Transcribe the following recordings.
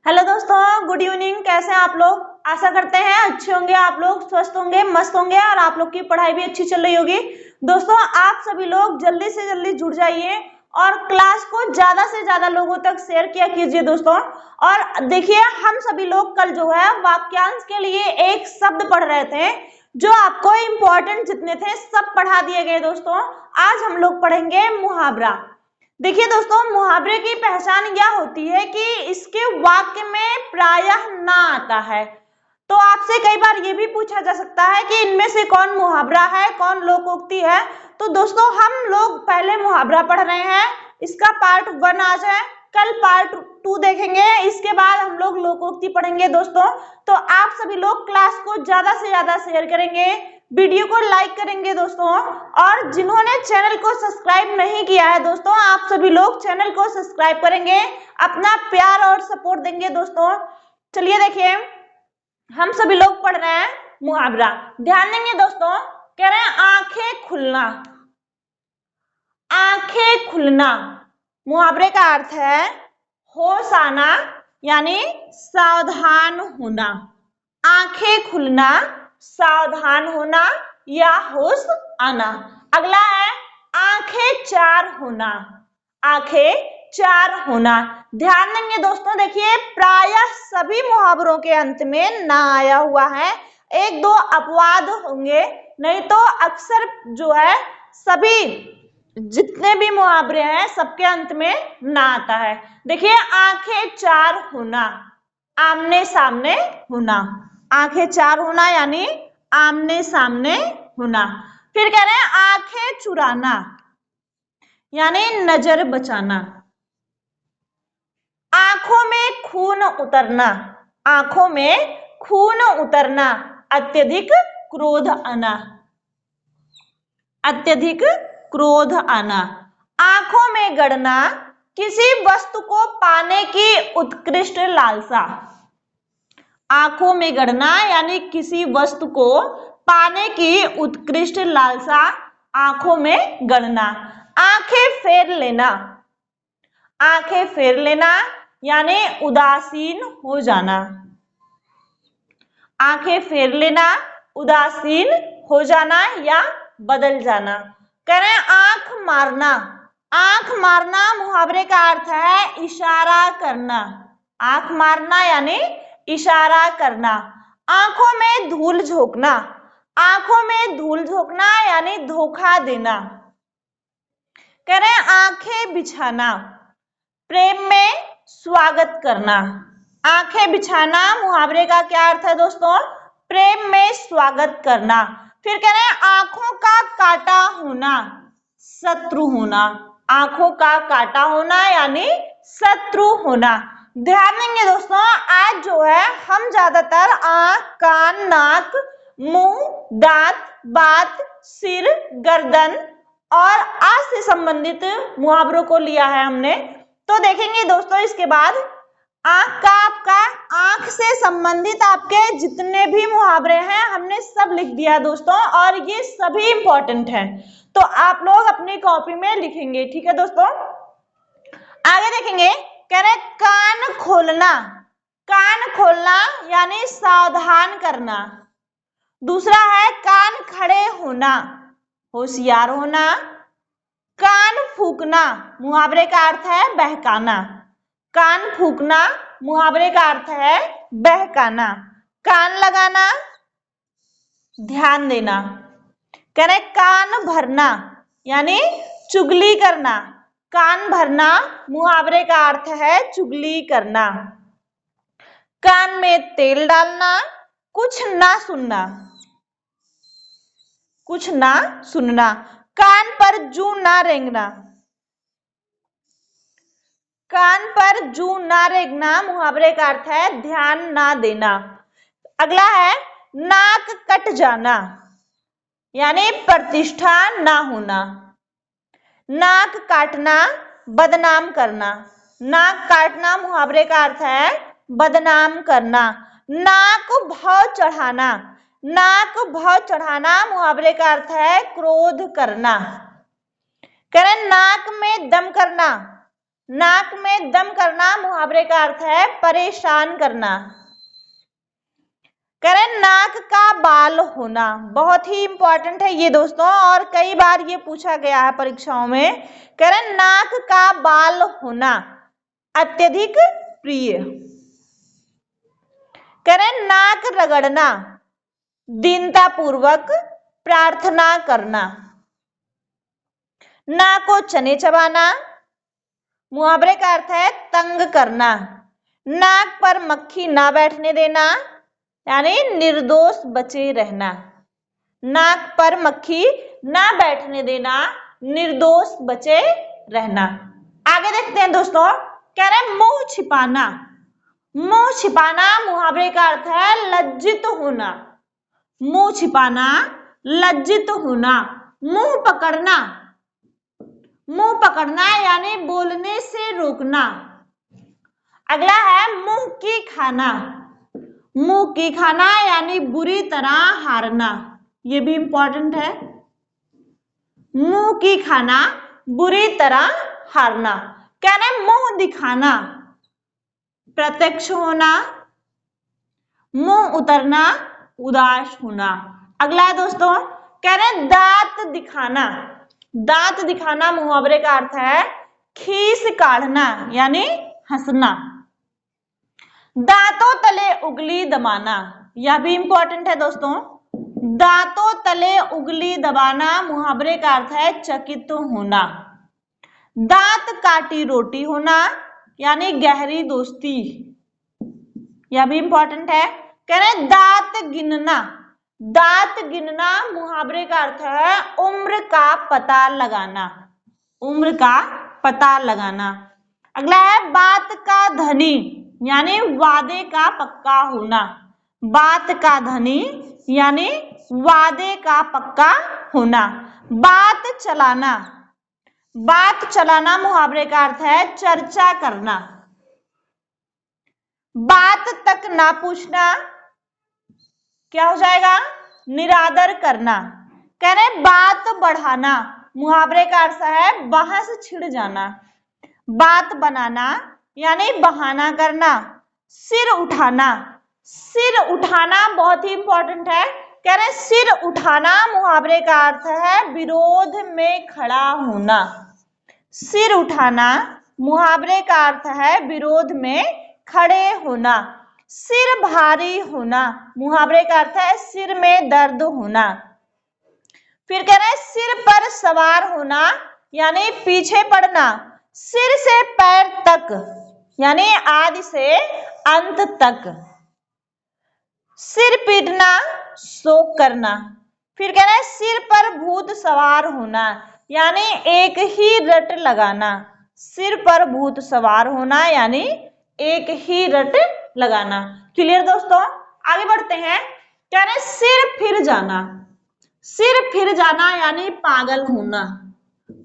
Hello दोस्तों, good evening. कैसे हैं आप लोग? आशा करते हैं अच्छे होंगे, आप लोग स्वस्थ होंगे, मस्त होंगे और आप लोग की पढ़ाई भी अच्छी चल रही होगी। दोस्तों, आप सभी लोग जल्दी से जल्दी जुड़ जाइए और क्लास को ज्यादा से ज्यादा लोगों तक शेयर किया कीजिए दोस्तों। और देखिए, हम सभी लोग कल जो है वाक्यांश के लिए एक शब्द पढ़ रहे थे, जो आपको इम्पोर्टेंट जितने थे सब पढ़ा दिए गए दोस्तों। आज हम लोग पढ़ेंगे मुहावरा। देखिए दोस्तों, मुहावरे की पहचान यह होती है कि इसके वाक्य में प्रायः ना आता है। तो आपसे कई बार ये भी पूछा जा सकता है कि इनमें से कौन मुहावरा है, कौन लोकोक्ति है। तो दोस्तों, हम लोग पहले मुहावरा पढ़ रहे हैं, इसका पार्ट 1 आज है, कल पार्ट 2 देखेंगे। इसके बाद हम लोग लोकोक्ति पढ़ेंगे दोस्तों। तो आप सभी लोग क्लास को ज्यादा से ज्यादा शेयर करेंगे, वीडियो को लाइक करेंगे दोस्तों। और जिन्होंने चैनल को सब्सक्राइब नहीं किया है दोस्तों, आप सभी लोग चैनल को सब्सक्राइब करेंगे, अपना प्यार और सपोर्ट देंगे दोस्तों। चलिए देखिए, हम सभी लोग पढ़ रहे हैं मुहावरा। ध्यान देंगे दोस्तों। कह रहे हैं आंखें खुलना। आंखें खुलना मुहावरे का अर्थ है होश आना, यानी सावधान होना। आंखें खुलना, सावधान होना या होश आना। अगला है आंखें चार होना। आंखें चार होना। ध्यान देंगे दोस्तों, देखिए प्रायः सभी मुहावरों के अंत में ना आया हुआ है, एक दो अपवाद होंगे, नहीं तो अक्सर जो है सभी जितने भी मुहावरे हैं सबके अंत में ना आता है। देखिए, आंखें चार होना, आमने सामने होना। आंखें चार होना यानी आमने सामने होना। फिर कह रहे हैं आंखें चुराना, यानी नजर बचाना। आंखों में खून उतरना। आंखों में खून उतरना, अत्यधिक क्रोध आना। अत्यधिक क्रोध आना। आंखों में गड़ना, किसी वस्तु को पाने की उत्कृष्ट लालसा। आंखों में गड़ना यानी किसी वस्तु को पाने की उत्कृष्ट लालसा, आंखों में गड़ना। आंखें फेर लेना। आंखें फेर लेना यानी उदासीन हो जाना। आंखें फेर लेना, उदासीन हो जाना या बदल जाना। कह रहे हैं आंख मारना। आंख मारना मुहावरे का अर्थ है इशारा करना। आंख मारना यानी इशारा करना। आंखों में धूल झोंकना। आंखों में धूल झोंकना यानी धोखा देना। कह रहे हैं आंखें बिछाना, प्रेम में स्वागत करना। आंखें बिछाना मुहावरे का क्या अर्थ है दोस्तों? प्रेम में स्वागत करना। फिर कह रहे हैं आंखों का काटा होना, शत्रु होना। आंखों का काटा होना यानी शत्रु होना। ध्यान देंगे दोस्तों, आज जो है हम ज्यादातर आंख, कान, नाक, मुंह, दांत, बात, सिर, गर्दन और आज से संबंधित मुहावरों को लिया है हमने। तो देखेंगे दोस्तों, इसके बाद आंख का आपका आंख से संबंधित आपके जितने भी मुहावरे हैं हमने सब लिख दिया दोस्तों, और ये सभी इंपॉर्टेंट हैं। तो आप लोग अपनी कॉपी में लिखेंगे, ठीक है दोस्तों। आगे देखेंगे, कह रहे कान खोलना। कान खोलना यानी सावधान करना। दूसरा है कान खड़े होना, होशियार होना। कान फूकना मुहावरे का अर्थ है बहकाना। कान फूकना मुहावरे का अर्थ है बहकाना। कान लगाना, ध्यान देना। कह रहे कान भरना यानी चुगली करना। कान भरना मुहावरे का अर्थ है चुगली करना। कान में तेल डालना, कुछ ना सुनना। कुछ ना सुनना। कान पर जूं ना रेंगना। कान पर जूं ना रेंगना मुहावरे का अर्थ है ध्यान ना देना। अगला है नाक कट जाना, यानी प्रतिष्ठा ना होना। नाक काटना, बदनाम करना। नाक काटना मुहावरे का अर्थ है बदनाम करना। नाक भाव चढ़ाना। नाक भाव चढ़ाना मुहावरे का अर्थ है क्रोध करना। कह रहे नाक में दम करना। नाक में दम करना मुहावरे का अर्थ है परेशान करना। करें नाक का बाल होना, बहुत ही इंपॉर्टेंट है ये दोस्तों, और कई बार ये पूछा गया है परीक्षाओं में। करें नाक का बाल होना अत्यधिक प्रिय। करें नाक रगड़ना दीनता पूर्वक प्रार्थना करना। नाक को चने चबाना मुहावरे का अर्थ है तंग करना। नाक पर मक्खी ना बैठने देना यानी निर्दोष बचे रहना। नाक पर मक्खी ना बैठने देना, निर्दोष बचे रहना। आगे देखते हैं दोस्तों, कह रहे हैं मुंह छिपाना। मुंह छिपाना मुहावरे का अर्थ है लज्जित होना। मुंह छिपाना लज्जित होना। मुंह पकड़ना, मुंह पकड़ना यानी बोलने से रोकना। अगला है मुंह की खाना। मुंह की खाना यानी बुरी तरह हारना, ये भी इंपॉर्टेंट है। मुंह की खाना बुरी तरह हारना। कह रहे मुंह दिखाना प्रत्यक्ष होना। मुंह उतरना उदास होना। अगला है दोस्तों, कह रहे दांत दिखाना। दांत दिखाना मुहावरे का अर्थ है खीस काढ़ना यानी हंसना। दांतों तले उंगली दबाना, यह भी इंपॉर्टेंट है दोस्तों। दांतों तले उंगली दबाना मुहावरे का अर्थ है चकित होना। दांत काटी रोटी होना यानी गहरी दोस्ती, यह भी इंपॉर्टेंट है। कह रहे दांत गिनना। दांत गिनना मुहावरे का अर्थ है उम्र का पता लगाना। उम्र का पता लगाना। अगला है बात का धनी यानी वादे का पक्का होना। बात का धनी यानी वादे का पक्का होना। बात चलाना। बात चलाना मुहावरे का अर्थ है चर्चा करना। बात तक ना पूछना क्या हो जाएगा, निरादर करना। कह रहे बात बढ़ाना मुहावरे का अर्थ है बहस छिड़ जाना। बात बनाना यानी बहाना करना। सिर उठाना। सिर उठाना बहुत ही इंपॉर्टेंट है। कह रहे सिर उठाना मुहावरे का अर्थ है विरोध में खड़ा होना। सिर उठाना मुहावरे का अर्थ है विरोध में खड़े होना। सिर भारी होना मुहावरे का अर्थ है सिर में दर्द होना। फिर कह रहे हैं सिर पर सवार होना यानी पीछे पड़ना। सिर से पैर तक यानी आदि से अंत तक। सिर पीटना शोक करना। फिर कह रहे हैं सिर पर भूत सवार होना यानी एक ही रट लगाना। सिर पर भूत सवार होना यानी एक ही रट लगाना। क्लियर दोस्तों, आगे बढ़ते हैं। कह रहे सिर फिर जाना। सिर फिर जाना यानी पागल होना।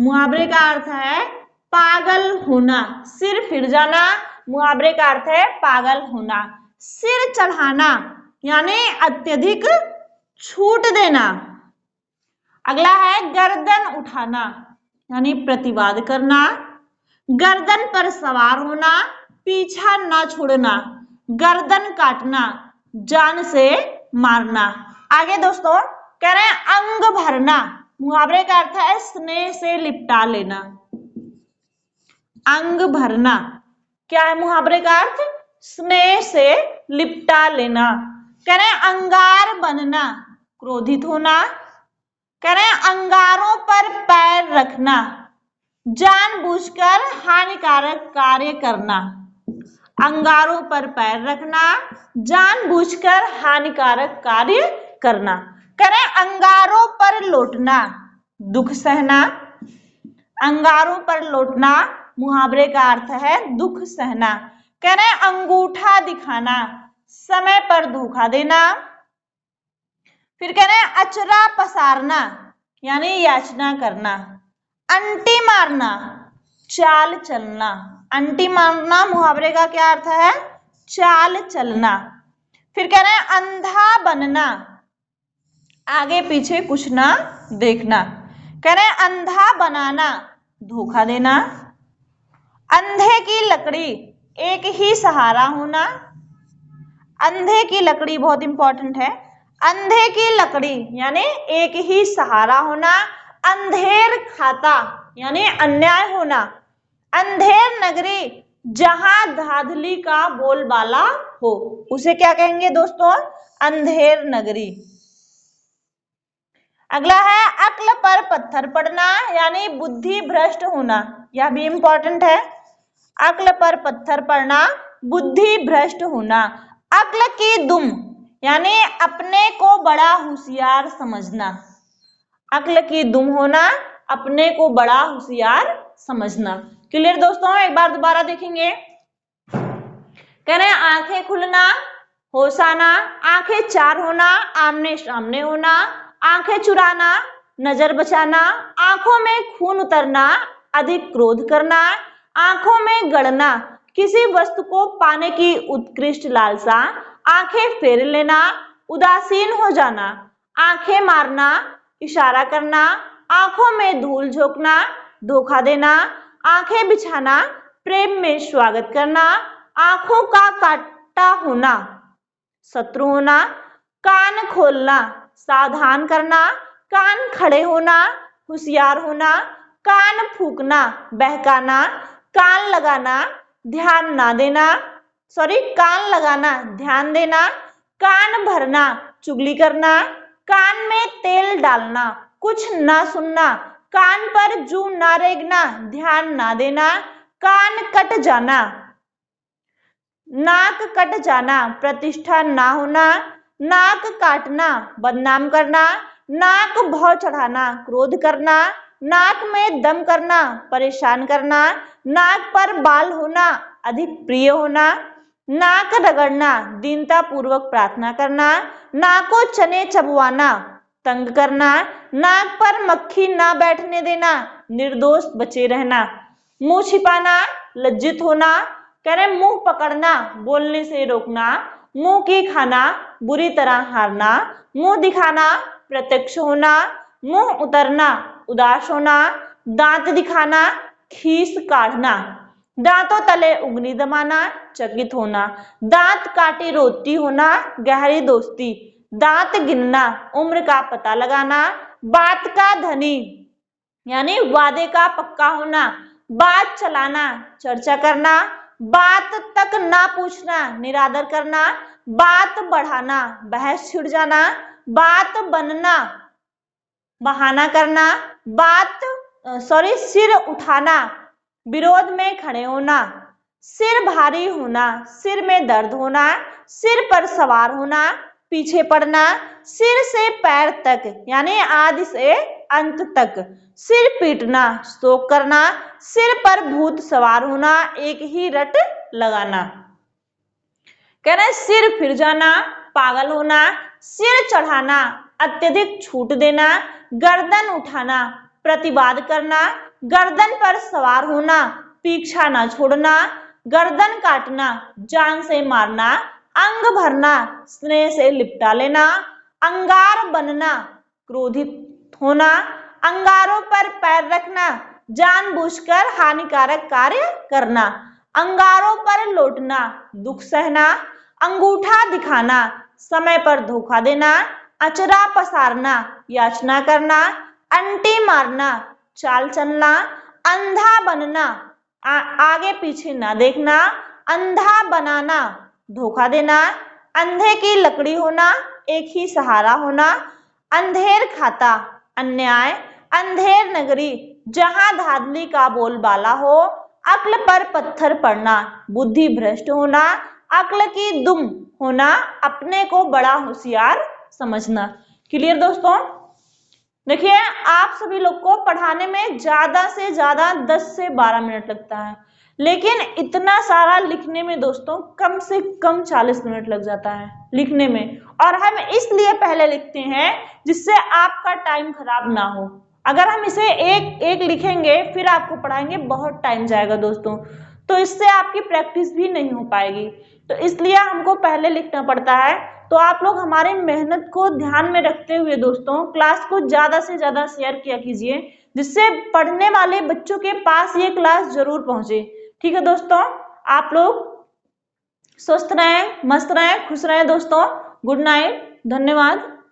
मुहावरे का अर्थ है पागल होना। सिर फिर जाना मुहावरे का अर्थ है पागल होना। सिर चढ़ाना यानी अत्यधिक छूट देना। अगला है गर्दन उठाना यानी प्रतिवाद करना। गर्दन पर सवार होना, पीछा ना छोड़ना। गर्दन काटना, जान से मारना। आगे दोस्तों कह रहे हैं अंग भरना मुहावरे का अर्थ है स्नेह से लिपटा लेना। अंग भरना क्या है मुहावरे का अर्थ, स्नेह से लिपटा लेना। कह रहे हैं अंगार बनना, क्रोधित होना। कह रहे हैं अंगारों पर पैर रखना, जानबूझकर हानिकारक कार्य करना। अंगारों पर पैर रखना, जानबूझकर हानिकारक कार्य करना। कह रहे हैं अंगारों पर लौटना, दुख सहना। अंगारों पर लौटना मुहावरे का अर्थ है दुख सहना। कह रहे हैं अंगूठा दिखाना, समय पर धोखा देना। फिर कह रहे हैं अचरा पसारना यानी याचना करना। अंटी मारना, चाल चलना। अंटी मारना मुहावरे का क्या अर्थ है, चाल चलना। फिर कह रहे हैं अंधा बनना, आगे पीछे कुछ ना देखना। कह रहे हैं अंधा बनाना, धोखा देना। अंधे की लकड़ी एक ही सहारा होना। अंधे की लकड़ी बहुत इंपॉर्टेंट है। अंधे की लकड़ी यानी एक ही सहारा होना। अंधेर खाता यानी अन्याय होना। अंधेर नगरी जहां धाधली का बोलबाला हो, उसे क्या कहेंगे दोस्तों? अंधेर नगरी। अगला है अक्ल पर पत्थर पड़ना यानी बुद्धि भ्रष्ट होना। यह भी इंपॉर्टेंट है। अक्ल पर पत्थर पड़ना, बुद्धि भ्रष्ट होना। अक्ल की दुम यानी अपने को बड़ा होशियार समझना। अक्ल की दुम होना, अपने को बड़ा होशियार समझना। क्लियर दोस्तों? एक बार दोबारा देखेंगे। कह रहे हैं आंखें खुलना, होश आना, आंखें चार होना, आमने सामने होना, आंखें चुराना, नजर बचाना, आंखों में खून उतरना, अधिक क्रोध करना, आंखों में गड़ना, किसी वस्तु को पाने की उत्कृष्ट लालसा, आंखें फेर लेना, उदासीन हो जाना, आंखें मारना, इशारा करना, आंखों में धूल झोंकना, धोखा देना, आंखें बिछाना, प्रेम में स्वागत करना, आंखों का काटा होना, शत्रु होना, कान खोलना, सावधान करना, कान खड़े होना, होशियार होना, कान फूकना, बहकाना, कान लगाना, ध्यान ना देना, कान लगाना, ध्यान देना, कान भरना, चुगली करना, कान में तेल डालना, कुछ ना सुनना, कान पर जू ना रेगना, ध्यान ना देना, कान कट जाना, नाक कट जाना, प्रतिष्ठा ना होना, नाक काटना, बदनाम करना, नाक भौं चढ़ाना, क्रोध करना, नाक में दम करना, परेशान करना, नाक पर बाल होना, अधिक प्रिय होना, नाक रगड़ना, दीनता पूर्वक प्रार्थना करना, नाकों चने चबवाना, तंग करना, नाक पर मक्खी ना बैठने देना, निर्दोष बचे रहना, मुंह छिपाना, लज्जित होना, कह रहे मुंह पकड़ना, बोलने से रोकना, मुंह की खाना, बुरी तरह हारना, मुंह दिखाना, प्रत्यक्ष होना, मुंह उतरना, उदास होना, दांत दिखाना, खीस काढ़ना, दांतों तले उंगली दबाना, चकित होना, दांत काटी रोती होना, गहरी दोस्ती, दांत गिनना, उम्र का पता लगाना, बात का धनी यानी वादे का पक्का होना, बात चलाना, चर्चा करना, बात तक ना पूछना, निरादर करना, बात बढ़ाना, बहस छिड़ जाना, बात बनना, बहाना करना, सिर उठाना, विरोध में खड़े होना, सिर भारी होना, सिर में दर्द होना, सिर पर सवार होना, पीछे पड़ना, सिर से पैर तक यानी आदि से अंत तक, सिर पीटना, शोक करना, सिर पर भूत सवार होना, एक ही रट लगाना। कह रहे सिर फिर जाना, पागल होना, सिर चढ़ाना, अत्यधिक छूट देना, गर्दन उठाना, प्रतिवाद करना, गर्दन पर सवार होना, पीछा ना छोड़ना, गर्दन काटना, जान से मारना, अंग भरना, स्नेह से लिपटा लेना, अंगार बनना, क्रोधित होना, अंगारों पर पैर रखना, जानबूझकर हानिकारक कार्य करना, अंगारों पर लौटना, दुख सहना, अंगूठा दिखाना, समय पर धोखा देना, अचरा पसारना, याचना करना, अंटी मारना, चाल चलना, अंधा बनना, आगे पीछे ना देखना, अंधा बनाना, धोखा देना, अंधे की लकड़ी होना, एक ही सहारा होना, अंधेर खाता, अन्याय, अंधेर नगरी जहां धाधली का बोलबाला हो, अक्ल पर पत्थर पड़ना, बुद्धि भ्रष्ट होना, अक्ल की दुम होना, अपने को बड़ा होशियार समझना। क्लियर दोस्तों? देखिए आप सभी लोग को पढ़ाने में ज्यादा से ज्यादा 10 से 12 मिनट लगता है, लेकिन इतना सारा लिखने में दोस्तों कम से कम 40 मिनट लग जाता है लिखने में। और हम इसलिए पहले लिखते हैं जिससे आपका टाइम खराब ना हो। अगर हम इसे एक एक लिखेंगे फिर आपको पढ़ाएंगे बहुत टाइम जाएगा दोस्तों, तो इससे आपकी प्रैक्टिस भी नहीं हो पाएगी। तो इसलिए हमको पहले लिखना पड़ता है। तो आप लोग हमारे मेहनत को ध्यान में रखते हुए दोस्तों क्लास को ज्यादा से ज्यादा शेयर किया कीजिए, जिससे पढ़ने वाले बच्चों के पास ये क्लास जरूर पहुंचे। ठीक है दोस्तों, आप लोग स्वस्थ रहें, मस्त रहें, खुश रहें दोस्तों। गुड नाइट, धन्यवाद।